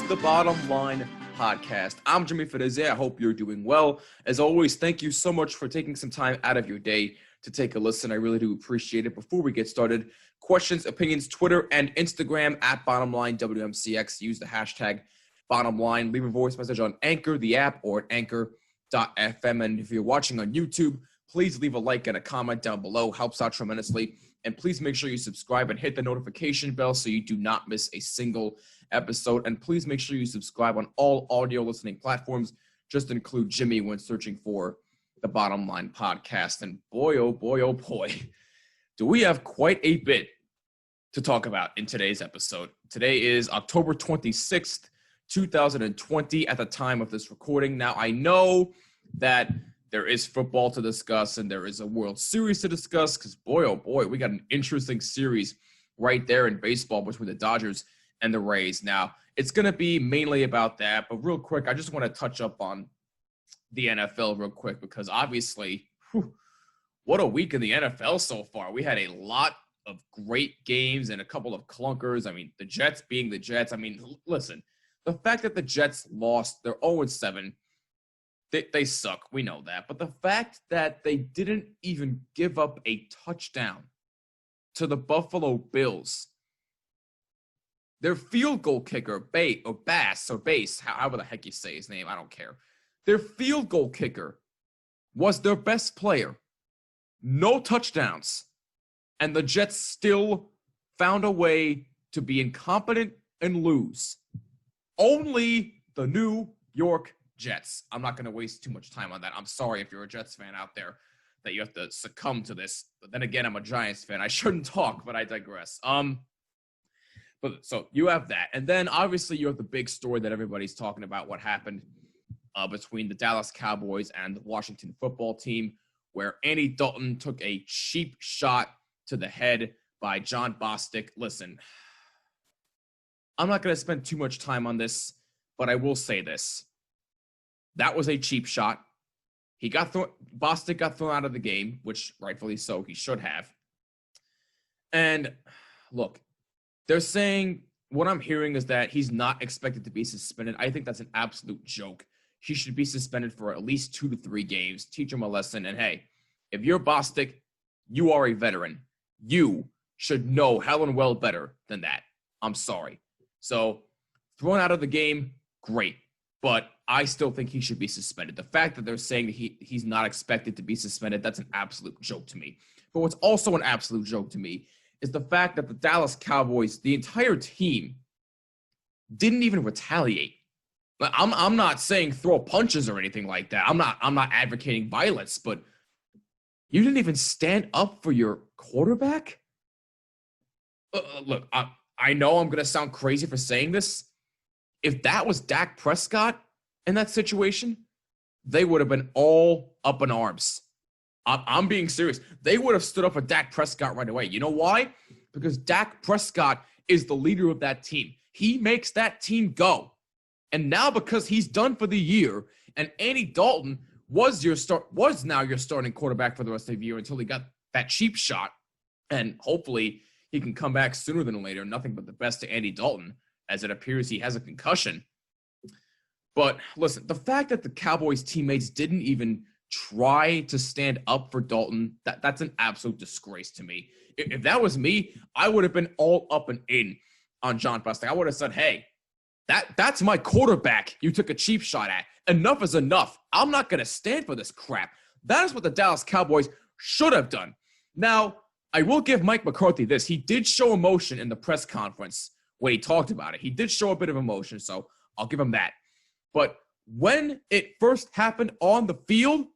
the Bottom Line Podcast. I'm Jimmy Fedeze. I hope you're doing well. As always, thank you so much for taking some time out of your day to take a listen. I really do appreciate it. Before we get started, questions, opinions, Twitter and Instagram at BottomLineWMCX. Use the hashtag BottomLine. Leave a voice message on Anchor, the app, or at Anchor.fm. And if you're watching on YouTube, please leave a like and a comment down below. Helps out tremendously. And please make sure you subscribe and hit the notification bell so you do not miss a single episode. And please make sure you subscribe on all audio listening platforms. Just include Jimmy when searching for the Bottom Line Podcast. And boy, oh boy, do we have quite a bit to talk about in today's episode. Today is October 26th, 2020 at the time of this recording. Now, I know that there is football to discuss and there is a World Series to discuss because, boy, oh boy, we got an interesting series right there in baseball between the Dodgers and the Rays. Now, it's going to be mainly about that, but real quick, I just want to touch up on the NFL real quick because obviously, what a week in the NFL so far. We had a lot of great games and a couple of clunkers. I mean, the Jets being the Jets. I mean, listen, the fact that the Jets lost, they're 0-7, They suck. We know that. But the fact that they didn't even give up a touchdown to the Buffalo Bills, their field goal kicker, Bass, however the heck you say his name, I don't care. Their field goal kicker was their best player. No touchdowns. And the Jets still found a way to be incompetent and lose. Only the New York Jets. I'm not going to waste too much time on that. I'm sorry if you're a Jets fan out there that you have to succumb to this. But then again, I'm a Giants fan. I shouldn't talk, but I digress. But so you have that. And then obviously you have the big story that everybody's talking about, what happened between the Dallas Cowboys and the Washington football team, where Andy Dalton took a cheap shot to the head by Jon Bostic. Listen, I'm not going to spend too much time on this, but I will say this. That was a cheap shot. Bostic got thrown out of the game, which rightfully so, he should have. And look, they're saying, what I'm hearing is that he's not expected to be suspended. I think that's an absolute joke. He should be suspended for at least 2 to 3 games. Teach him a lesson. And hey, if you're Bostic, you are a veteran. You should know hell and well better than that. I'm sorry. So, thrown out of the game, great. But I still think he should be suspended. The fact that they're saying that he's not expected to be suspended, that's an absolute joke to me. But what's also an absolute joke to me is the fact that the Dallas Cowboys, the entire team, didn't even retaliate. I'm not saying throw punches or anything like that. I'm not advocating violence, but you didn't even stand up for your quarterback? Look, I know I'm going to sound crazy for saying this. If that was Dak Prescott in that situation, they would have been all up in arms. I'm being serious. They would have stood up for Dak Prescott right away. You know why? Because Dak Prescott is the leader of that team. He makes that team go. And now because he's done for the year, and Andy Dalton was now your starting quarterback for the rest of the year until he got that cheap shot, and hopefully he can come back sooner than later. Nothing but the best to Andy Dalton, as it appears he has a concussion. But listen, the fact that the Cowboys teammates didn't even try to stand up for Dalton, that's an absolute disgrace to me. If that was me, I would have been all up and in on Jon Bostic. I would have said, hey, that's my quarterback you took a cheap shot at. Enough is enough. I'm not going to stand for this crap. That is what the Dallas Cowboys should have done. Now, I will give Mike McCarthy this. He did show emotion in the press conference when he talked about it. He did show a bit of emotion, so I'll give him that. But when it first happened on the field,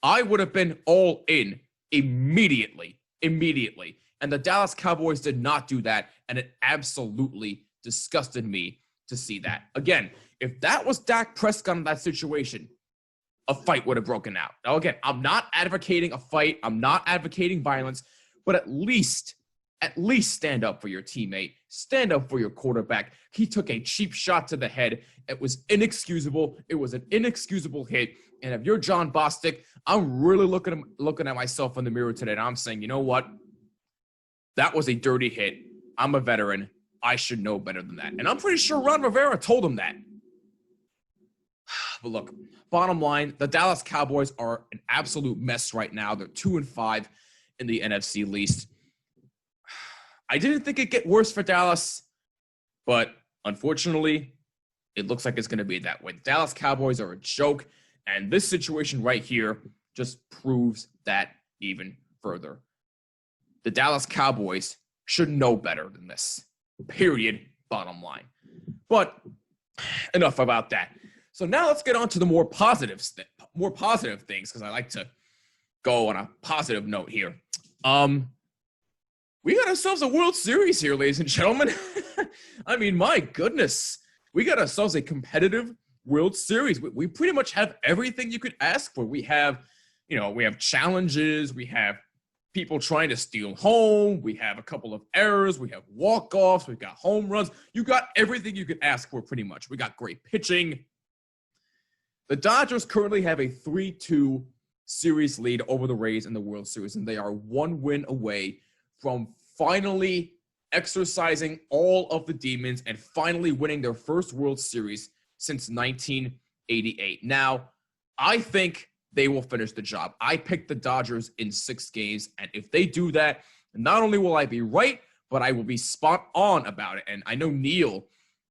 I would have been all in immediately. And the Dallas Cowboys did not do that, and it absolutely disgusted me to see that. Again, if that was Dak Prescott in that situation, a fight would have broken out. Now, again, I'm not advocating a fight. I'm not advocating violence, but at least stand up for your teammate. Stand up for your quarterback. He took a cheap shot to the head. It was inexcusable. It was an inexcusable hit. And if you're Jon Bostic, I'm really looking at myself in the mirror today, and I'm saying, you know what? That was a dirty hit. I'm a veteran. I should know better than that. And I'm pretty sure Ron Rivera told him that. But look, bottom line, the Dallas Cowboys are an absolute mess right now. They're 2-5 in the NFC least. I didn't think it'd get worse for Dallas, but unfortunately, it looks like it's going to be that way. The Dallas Cowboys are a joke, and this situation right here just proves that even further. The Dallas Cowboys should know better than this. Period. Bottom line. But enough about that. So now let's get on to the more positive things, because I like to go on a positive note here. We got ourselves a World Series here, ladies and gentlemen. I mean, my goodness. We got ourselves a competitive World Series. We pretty much have everything you could ask for. We have, we have challenges. We have people trying to steal home. We have a couple of errors. We have walk-offs. We've got home runs. You got everything you could ask for pretty much. We got great pitching. The Dodgers currently have a 3-2 series lead over the Rays in the World Series, and they are one win away from finally exercising all of the demons and finally winning their first World Series since 1988. Now, I think they will finish the job. I picked the Dodgers in 6 games, and if they do that, not only will I be right, but I will be spot on about it. And I know Neil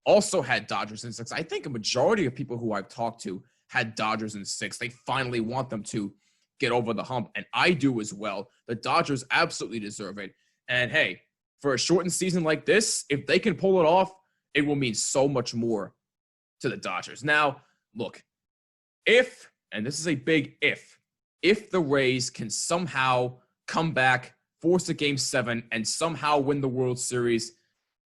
also had Dodgers in 6. I think a majority of people who I've talked to had Dodgers in 6. They finally want them to get over the hump, and I do as well. The Dodgers absolutely deserve it. And hey, for a shortened season like this, if they can pull it off, it will mean so much more to the Dodgers. Now, look, if, and this is a big if the Rays can somehow come back, force a Game 7, and somehow win the World Series,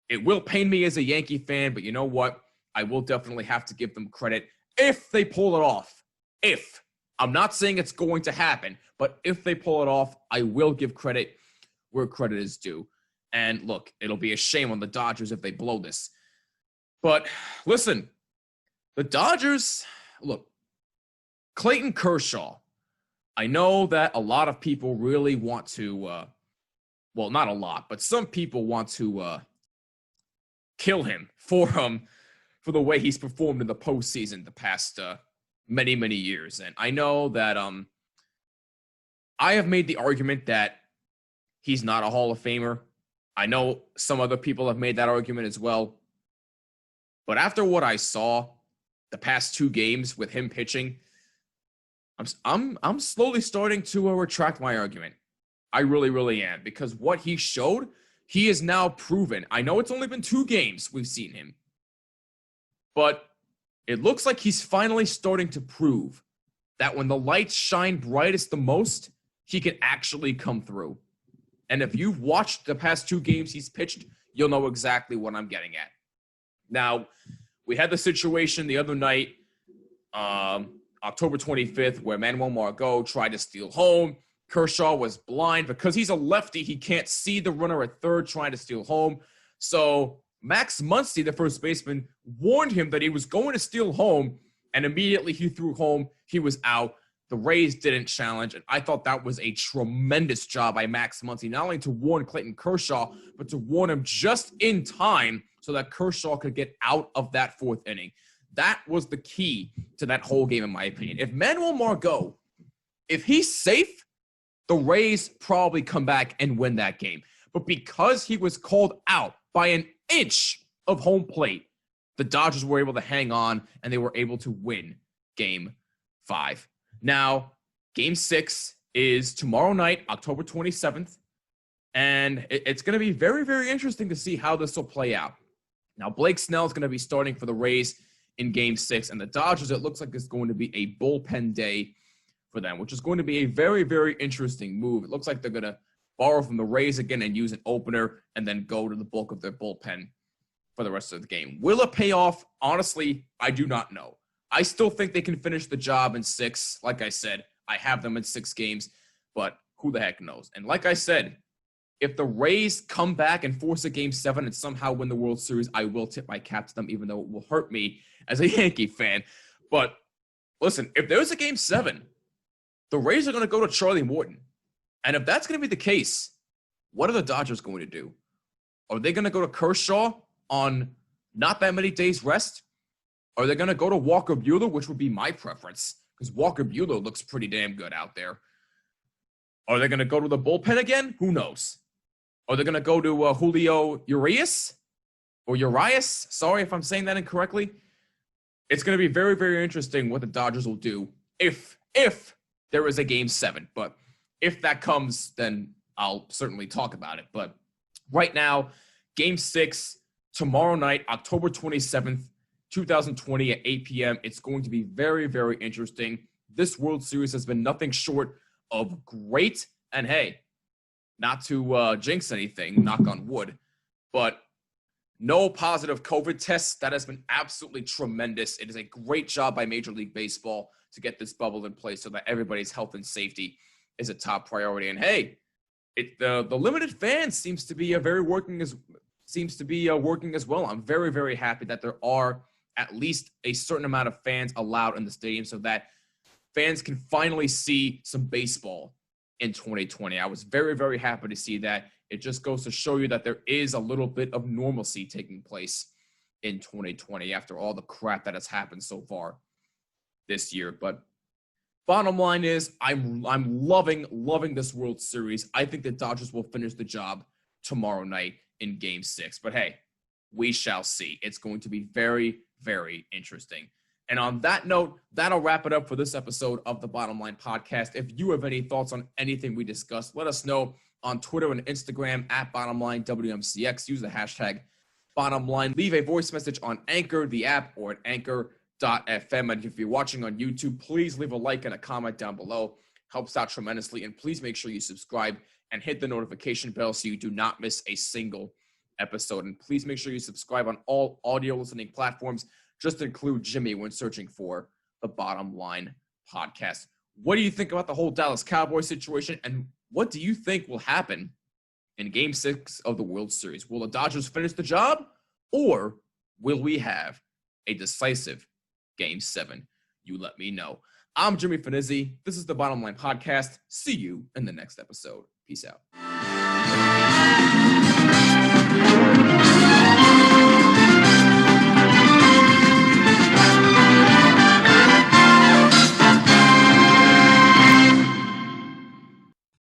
it will pain me as a Yankee fan, but you know what? I will definitely have to give them credit if they pull it off. If. I'm not saying it's going to happen, but if they pull it off, I will give credit where credit is due. And look, it'll be a shame on the Dodgers if they blow this. But listen, the Dodgers, look, Clayton Kershaw, I know that a lot of people really want to, well, not a lot, but some people want to kill him for the way he's performed in the postseason the past many, many years. And I know that I have made the argument that he's not a Hall of Famer. I know some other people have made that argument as well. But after what I saw the past 2 games with him pitching, I'm slowly starting to retract my argument. I really, really am. Because what he showed, he is now proven. I know it's only been 2 games we've seen him. But it looks like he's finally starting to prove that when the lights shine brightest the most, he can actually come through. And if you've watched the past 2 games he's pitched, you'll know exactly what I'm getting at. Now, we had the situation the other night, October 25th, where Manuel Margot tried to steal home. Kershaw was blind. Because he's a lefty, he can't see the runner at third trying to steal home. So Max Muncy, the first baseman, warned him that he was going to steal home, and immediately he threw home. He was out. The Rays didn't challenge, and I thought that was a tremendous job by Max Muncy, not only to warn Clayton Kershaw, but to warn him just in time so that Kershaw could get out of that 4th inning. That was the key to that whole game, in my opinion. If Manuel Margot, if he's safe, the Rays probably come back and win that game. But because he was called out by an inch of home plate, the Dodgers were able to hang on, and they were able to win Game 5. Now, Game 6 is tomorrow night, October 27th, and it's going to be very, very interesting to see how this will play out. Now, Blake Snell is going to be starting for the Rays in Game 6, and the Dodgers, it looks like it's going to be a bullpen day for them, which is going to be a very, very interesting move. It looks like they're going to borrow from the Rays again and use an opener and then go to the bulk of their bullpen for the rest of the game. Will it pay off? Honestly, I do not know. I still think they can finish the job in 6. Like I said, I have them in 6 games, but who the heck knows? And like I said, if the Rays come back and force a Game 7 and somehow win the World Series, I will tip my cap to them, even though it will hurt me as a Yankee fan. But listen, if there's a Game 7, the Rays are going to go to Charlie Morton. And if that's going to be the case, what are the Dodgers going to do? Are they going to go to Kershaw on not that many days rest? Are they going to go to Walker Buehler, which would be my preference, because Walker Buehler looks pretty damn good out there. Are they going to go to the bullpen again? Who knows? Are they going to go to Julio Urias? Or Urias? Sorry if I'm saying that incorrectly. It's going to be very, very interesting what the Dodgers will do if there is a Game 7. But if that comes, then I'll certainly talk about it. But right now, Game 6, tomorrow night, October 27th, 2020 at 8 p.m. It's going to be very, very interesting. This World Series has been nothing short of great. And hey, not to jinx anything, knock on wood, but no positive COVID tests. That has been absolutely tremendous. It is a great job by Major League Baseball to get this bubble in place so that everybody's health and safety is a top priority. And hey, the limited fans seems to be working as well. I'm very, very happy that there are at least a certain amount of fans allowed in the stadium so that fans can finally see some baseball in 2020. I was very, very happy to see that. It just goes to show you that there is a little bit of normalcy taking place in 2020 after all the crap that has happened so far this year. But bottom line is I'm loving this World Series. I think the Dodgers will finish the job tomorrow night in Game 6. But hey, we shall see. It's going to be very, very interesting. And on that note, that'll wrap it up for this episode of the Bottom Line Podcast. If you have any thoughts on anything we discussed, let us know on Twitter and Instagram at BottomLineWMCX. Use the hashtag BottomLine. Leave a voice message on Anchor, the app, or at Anchor.fm. And if you're watching on YouTube, please leave a like and a comment down below. Helps out tremendously. And please make sure you subscribe and hit the notification bell so you do not miss a single episode. And please make sure you subscribe on all audio listening platforms. Just include Jimmy when searching for the Bottom Line Podcast. What do you think about the whole Dallas Cowboys situation? And what do you think will happen in Game 6 of the World Series? Will the Dodgers finish the job? Or will we have a decisive Game 7? You let me know. I'm Jimmy Finizzi. This is the Bottom Line Podcast. See you in the next episode. Peace out.